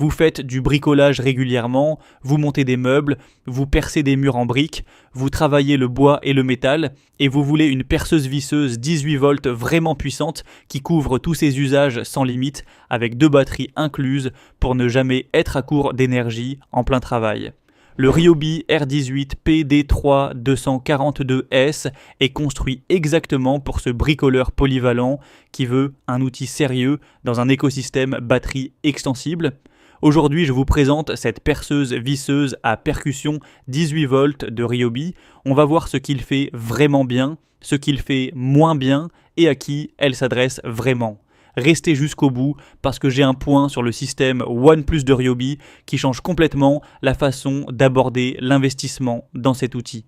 Vous faites du bricolage régulièrement, vous montez des meubles, vous percez des murs en briques, vous travaillez le bois et le métal, et vous voulez une perceuse visseuse 18 volts vraiment puissante qui couvre tous ses usages sans limite, avec 2 batteries incluses pour ne jamais être à court d'énergie en plein travail. Le Ryobi R18 PD3 242S est construit exactement pour ce bricoleur polyvalent qui veut un outil sérieux dans un écosystème batterie extensible. Aujourd'hui, je vous présente cette perceuse visseuse à percussion 18 volts de Ryobi. On va voir ce qu'il fait vraiment bien, ce qu'il fait moins bien et à qui elle s'adresse vraiment. Restez jusqu'au bout parce que j'ai un point sur le système OnePlus de Ryobi qui change complètement la façon d'aborder l'investissement dans cet outil.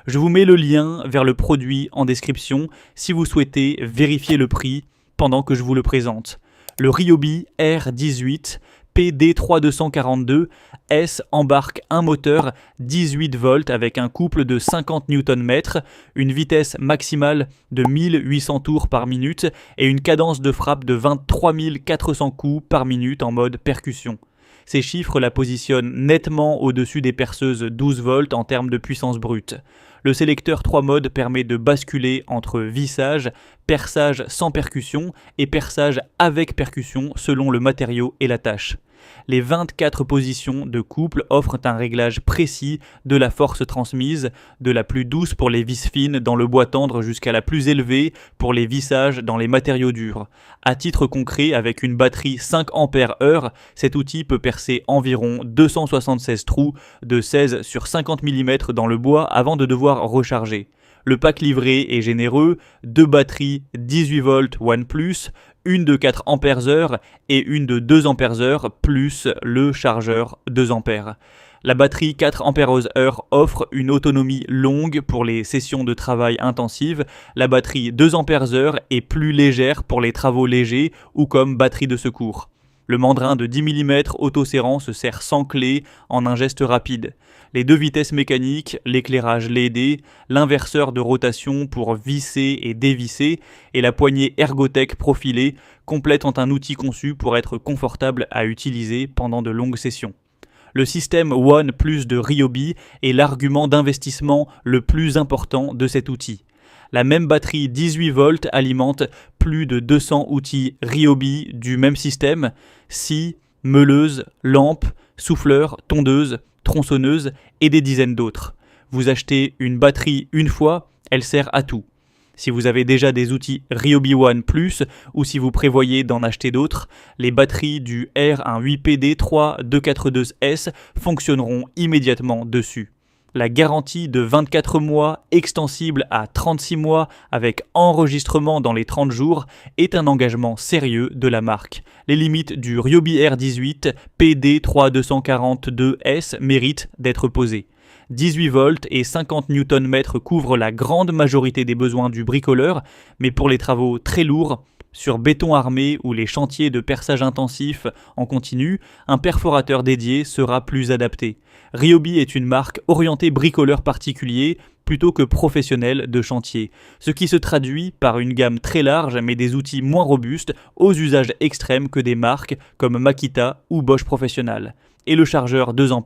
Je vous mets le lien vers le produit en description si vous souhaitez vérifier le prix pendant que je vous le présente. Le Ryobi R18 PD3242S embarque un moteur 18 volts avec un couple de 50 Nm, une vitesse maximale de 1800 tours par minute et une cadence de frappe de 23 400 coups par minute en mode percussion. Ces chiffres la positionnent nettement au-dessus des perceuses 12 volts en termes de puissance brute. Le sélecteur 3 modes permet de basculer entre vissage, perçage sans percussion et perçage avec percussion selon le matériau et la tâche. Les 24 positions de couple offrent un réglage précis de la force transmise, de la plus douce pour les vis fines dans le bois tendre jusqu'à la plus élevée pour les vissages dans les matériaux durs. À titre concret, avec une batterie 5 Ah, cet outil peut percer environ 276 trous de 16 sur 50 mm dans le bois avant de devoir recharger. Le pack livré est généreux, 2 batteries 18 volts OnePlus, une de 4 Ah et une de 2 Ah plus le chargeur 2 A. La batterie 4 Ah offre une autonomie longue pour les sessions de travail intensives. La batterie 2 Ah est plus légère pour les travaux légers ou comme batterie de secours. Le mandrin de 10 mm autoserrant se sert sans clé en un geste rapide. Les 2 vitesses mécaniques, l'éclairage LED, l'inverseur de rotation pour visser et dévisser et la poignée ergotech profilée complètent un outil conçu pour être confortable à utiliser pendant de longues sessions. Le système OnePlus de Ryobi est l'argument d'investissement le plus important de cet outil. La même batterie 18 volts alimente plus de 200 outils Ryobi du même système, scie, meuleuse, lampe, souffleur, tondeuse, tronçonneuse et des dizaines d'autres. Vous achetez une batterie une fois, elle sert à tout. Si vous avez déjà des outils Ryobi One Plus ou si vous prévoyez d'en acheter d'autres, les batteries du R18PD3 242S fonctionneront immédiatement dessus. La garantie de 24 mois extensible à 36 mois avec enregistrement dans les 30 jours est un engagement sérieux de la marque. Les limites du Ryobi R18 PD3242S méritent d'être posées. 18 volts et 50 Nm couvrent la grande majorité des besoins du bricoleur, mais pour les travaux très lourds, sur béton armé ou les chantiers de perçage intensif en continu, un perforateur dédié sera plus adapté. Ryobi est une marque orientée bricoleur particulier plutôt que professionnel de chantier, ce qui se traduit par une gamme très large mais des outils moins robustes aux usages extrêmes que des marques comme Makita ou Bosch Professional. Et le chargeur 2 A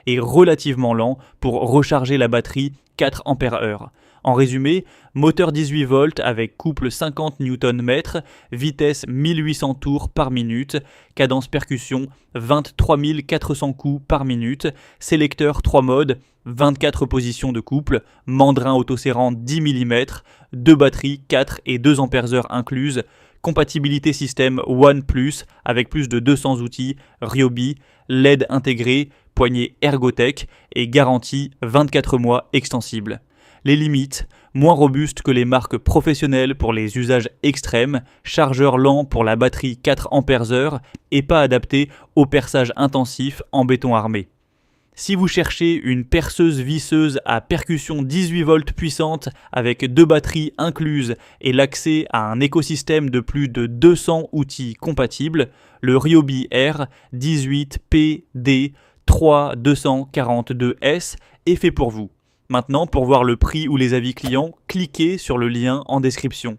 est relativement lent pour recharger la batterie 4 Ah. En résumé, moteur 18 volts avec couple 50 Nm, vitesse 1800 tours par minute, cadence percussion 23 400 coups par minute, sélecteur 3 modes, 24 positions de couple, mandrin autoserrant 10 mm, 2 batteries 4 et 2 Ah incluses, compatibilité système OnePlus avec plus de 200 outils Ryobi, LED intégré, poignée ergotech et garantie 24 mois extensible. Les limites, moins robustes que les marques professionnelles pour les usages extrêmes, chargeur lent pour la batterie 4 Ah et pas adapté au perçage intensif en béton armé. Si vous cherchez une perceuse visseuse à percussion 18 volts puissante avec 2 batteries incluses et l'accès à un écosystème de plus de 200 outils compatibles, le Ryobi R18PD3242S est fait pour vous. Maintenant, pour voir le prix ou les avis clients, cliquez sur le lien en description.